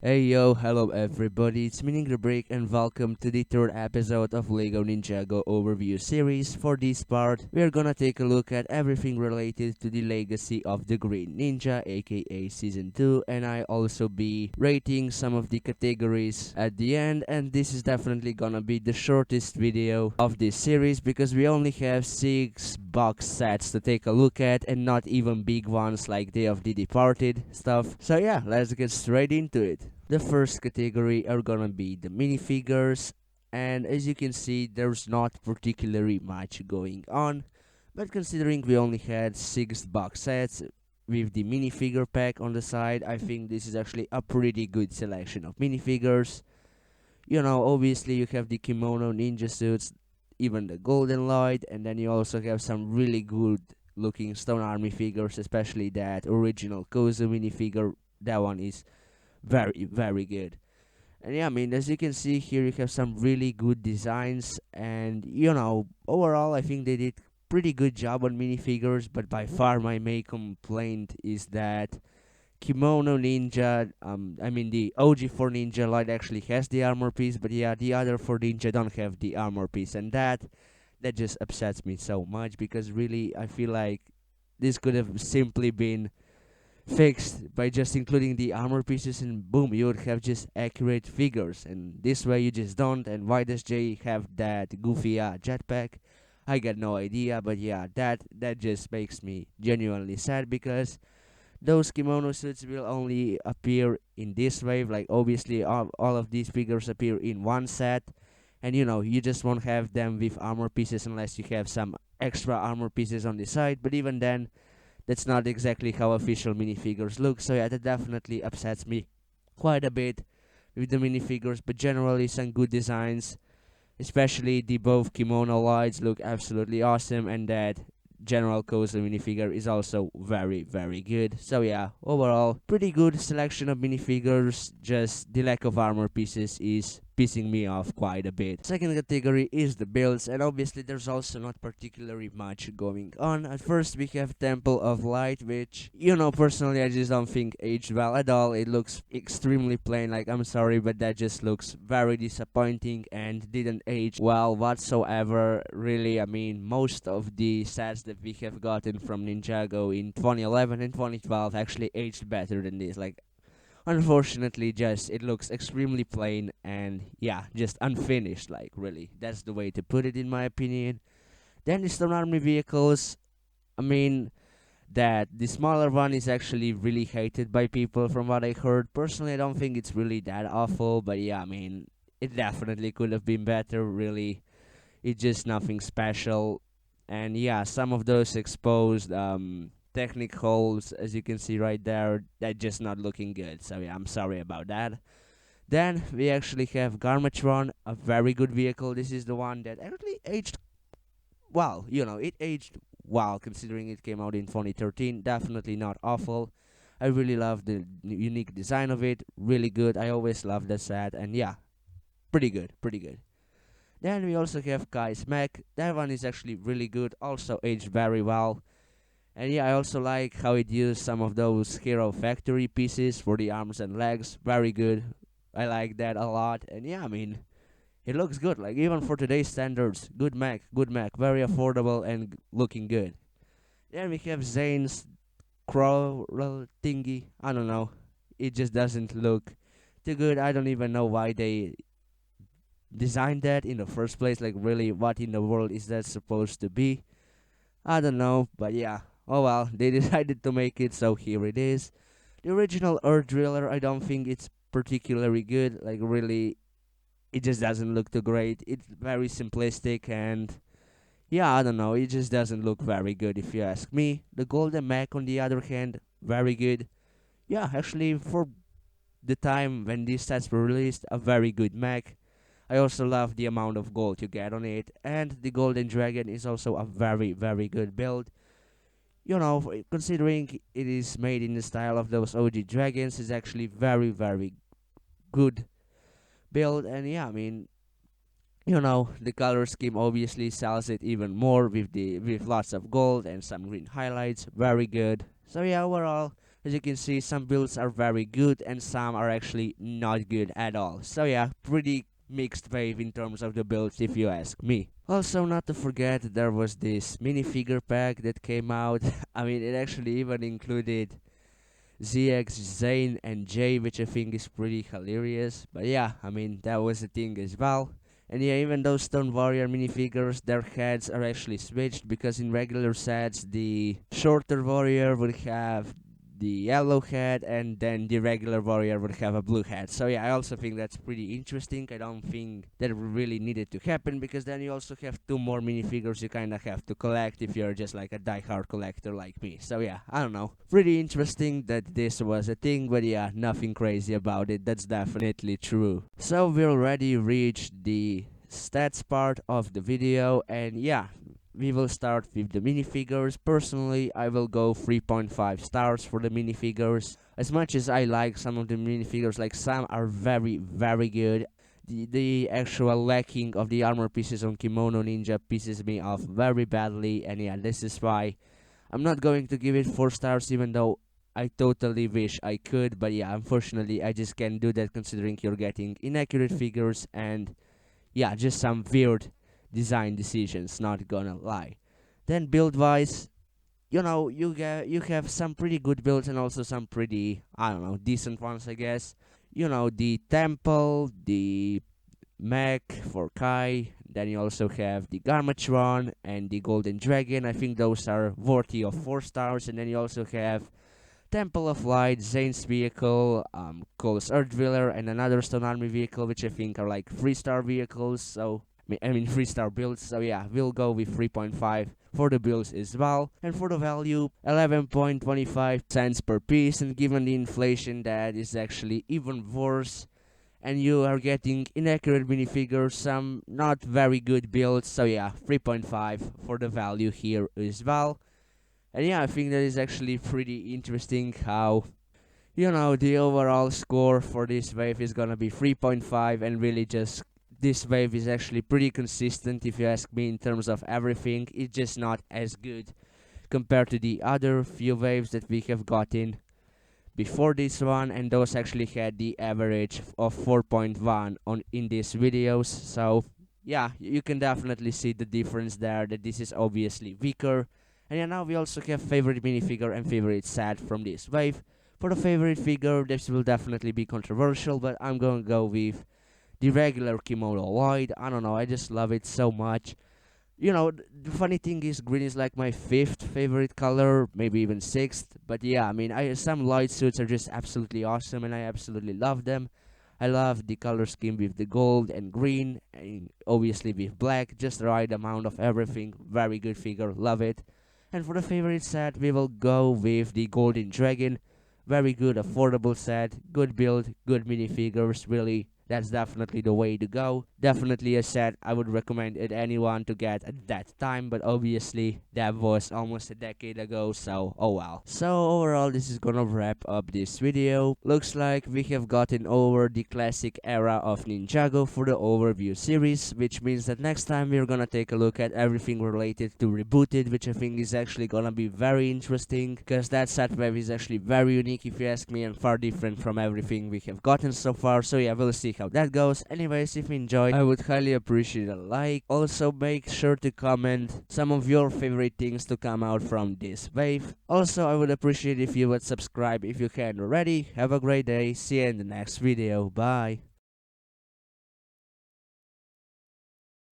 Hey yo, hello everybody, it's Meaning the Break and welcome to the third episode of Lego Ninjago overview series. For this part, we're gonna take a look at everything related to the legacy of the Green Ninja, aka Season 2, and I also be rating some of the categories at the end, and this is definitely gonna be the shortest video of this series because we only have 6 box sets to take a look at and not even big ones like Day of the Departed stuff. So yeah, let's get straight into it. The first category are gonna be the minifigures, and as you can see, there's not particularly much going on. But considering we only had 6 box sets with the minifigure pack on the side, I think this is actually a pretty good selection of minifigures. Obviously, you have the kimono ninja suits, even the golden light, and then you also have some really good looking stone army figures, especially that original Kozu minifigure. That one is very very good. And yeah, I mean, as you can see here, you have some really good designs, and overall I think they did pretty good job on minifigures. But by far my main complaint is that kimono ninja, I mean the OG4 ninja light actually has the armor piece, but yeah, the other 4 ninja don't have the armor piece, and that just upsets me so much because really I feel like this could have simply been fixed by just including the armor pieces, and boom, you would have just accurate figures. And this way you just don't. And why does Jay have that goofy jetpack? I got no idea, but yeah, that just makes me genuinely sad because those kimono suits will only appear in this wave. Like obviously all of these figures appear in one set, and you just won't have them with armor pieces unless you have some extra armor pieces on the side. But even then, that's not exactly how official minifigures look. So yeah, that definitely upsets me quite a bit with the minifigures. But generally, some good designs, especially the both kimono lights look absolutely awesome, and that General Koza minifigure is also very very good. So yeah, overall pretty good selection of minifigures. Just the lack of armor pieces is pissing me off quite a bit. Second category is the builds, and obviously there's also not particularly much going on. At first we have Temple of Light, which personally I just don't think aged well at all. It looks extremely plain. Like, I'm sorry, but that just looks very disappointing and didn't age well whatsoever. Really, I mean, most of the sets that we have gotten from Ninjago in 2011 and 2012 actually aged better than this. Like, unfortunately, just it looks extremely plain and yeah, just unfinished. Like, really, that's the way to put it in my opinion. Then the Stone Army vehicles, I mean, that the smaller one is actually really hated by people from what I heard. Personally, I don't think it's really that awful, but yeah, I mean, it definitely could have been better. Really, it's just nothing special. And yeah, some of those exposed technic holes, as you can see right there, they're just not looking good. So yeah, I'm sorry about that. Then we actually have Garmatron, a very good vehicle. This is the one that actually aged well. It aged well considering it came out in 2013. Definitely not awful. I really love the unique design of it. Really good. I always love that set, and yeah, pretty good, pretty good. Then we also have Kai's Mech. That one is actually really good. Also aged very well. And yeah, I also like how it used some of those Hero Factory pieces for the arms and legs. Very good. I like that a lot. And yeah, I mean, it looks good. Like, even for today's standards, good Mac, good Mac. Very affordable and looking good. Then we have Zane's Crow thingy. I don't know. It just doesn't look too good. I don't even know why they designed that in the first place. Like, really, what in the world is that supposed to be? I don't know, but yeah. Oh well, they decided to make it, so here it is. The original Earth Driller, I don't think it's particularly good. Like, really, it just doesn't look too great. It's very simplistic, and yeah, I don't know. It just doesn't look very good if you ask me. The Golden Mac, on the other hand, very good. Yeah, actually, for the time when these sets were released, a very good Mac. I also love the amount of gold you get on it, and the Golden Dragon is also a very, very good build. Considering it is made in the style of those OG dragons, is actually very, very good build. And yeah, I mean, the color scheme obviously sells it even more with lots of gold and some green highlights. Very good. So yeah, overall, As you can see, some builds are very good and some are actually not good at all. So yeah, pretty mixed wave in terms of the builds if you ask me. Also, not to forget, there was this minifigure pack that came out. I mean, it actually even included ZX, Zane, and Jay, which I think is pretty hilarious. But yeah, I mean, that was the thing as well. And yeah, even those Stone Warrior minifigures, their heads are actually switched because in regular sets, the shorter warrior would have the yellow head and then the regular warrior would have a blue head. So yeah, I also think that's pretty interesting. I don't think that really needed to happen because then you also have two more minifigures you kind of have to collect if you're just like a diehard collector like me. So yeah, I don't know. Pretty interesting that this was a thing, but yeah, nothing crazy about it. That's definitely true. So we already reached the stats part of the video, and yeah, we will start with the minifigures. Personally, I will go 3.5 stars for the minifigures. As much as I like some of the minifigures, like some are very, very good. The actual lacking of the armor pieces on Kimono Ninja pisses me off very badly, and yeah, this is why I'm not going to give it 4 stars, even though I totally wish I could. But yeah, unfortunately, I just can't do that considering you're getting inaccurate figures and yeah, just some weird design decisions, not gonna lie. Then build wise, you know, you have some pretty good builds and also some pretty, I don't know, decent ones, I guess. You know, the temple, the mech for Kai, then you also have the Garmatron and the Golden Dragon. I think those are worthy of 4 stars. And then you also have Temple of Light, Zane's vehicle, Cole's Earth Dweller, and another Stone Army vehicle, which I think are like 3-star vehicles. So I mean 3-star builds. So yeah, we'll go with 3.5 for the builds as well. And for the value, 11.25 cents per piece. And given the inflation, that is actually even worse. And you are getting inaccurate minifigures, some not very good builds. So yeah, 3.5 for the value here as well. And yeah, I think that is actually pretty interesting how, you know, the overall score for this wave is gonna be 3.5, and really just this wave is actually pretty consistent if you ask me in terms of everything. It's just not as good compared to the other few waves that we have gotten before this one, and those actually had the average of 4.1 on in these videos. So yeah, you can definitely see the difference there, that this is obviously weaker. And yeah, now we also have favorite minifigure and favorite set from this wave. For the favorite figure, this will definitely be controversial, but I'm gonna go with the regular Kimono Lloyd. I don't know, I just love it so much. You know, the funny thing is, green is like my 5th favorite color, maybe even 6th. But yeah, I mean, some Lloyd suits are just absolutely awesome, and I absolutely love them. I love the color scheme with the gold and green, and obviously with black, just the right amount of everything. Very good figure, love it. And for the favorite set, we will go with the Golden Dragon. Very good, affordable set, good build, good minifigures, really. That's definitely the way to go. Definitely a set I would recommend it anyone to get at that time, but obviously that was almost a decade ago, so oh well. So overall, this is gonna wrap up this video. Looks like we have gotten over the classic era of Ninjago for the overview series, which means that next time we're gonna take a look at everything related to Rebooted, which I think is actually gonna be very interesting, because that set wave is actually very unique if you ask me, and far different from everything we have gotten so far. So yeah, we'll see how that goes. Anyways, if you enjoyed, I would highly appreciate a like. Also, make sure to comment some of your favorite things to come out from this wave. Also, I would appreciate if you would subscribe if you can already. Have a great day. See you in the next video. Bye.